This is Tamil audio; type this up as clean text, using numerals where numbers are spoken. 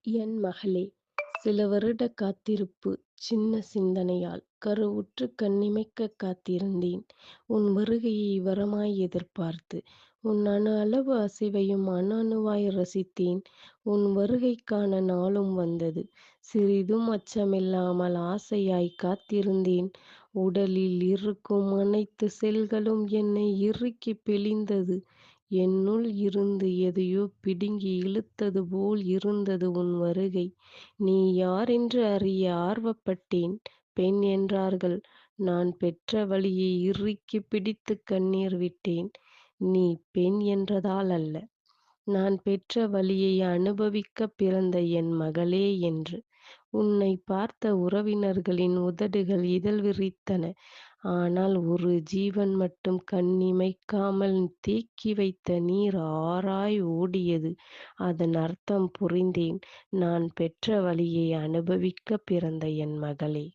என் மகளே, சில வருட காத்திருப்பு, சின்ன சிந்தனையால் கருவுற்றுக் கண்ணிமைக்கக் காத்திருந்தேன். உன் வருகையை வரமாய் எதிர்பார்த்து. உன் அணு அளவு அசைவையும் அணு அணுவாய் ரசித்தேன். உன் வருகைக்கான நாளும் வந்தது. சிறிதும் அச்சமில்லாமல் ஆசையாய் காத்திருந்தேன். உடலில் இருக்கும் அனைத்து செல்களும் என்னை இறுக்கிப் பிழிந்தது. என்னுள் இருந்து எதையோ பிடுங்கி இழுத்தது போல் இருந்தது உன் வருகை. நீ யாரென்று அறிய ஆர்வப்பட்டேன். பெண் என்றார்கள். நான் பெற்ற வலியை இறுக்கிப் பிடித்துக் கண்ணீர் விட்டேன். நீ பெண் என்றதால் அல்ல, நான் பெற்ற வலியை அனுபவிக்கப் பிறந்த என் மகளே என்று. உன்னைப் பார்த்த உறவினர்களின் உதடுகள் இதழ் விரித்தன. ஆனால் ஒரு ஜீவன் மட்டும் கண்ணிமைக்காமல் தேக்கி வைத்த நீர் ஆறாய் ஓடியது. அதன் அர்த்தம் புரிந்தேன். நான் பெற்ற வலியை அனுபவிக்கப் பிறந்த என் மகளே.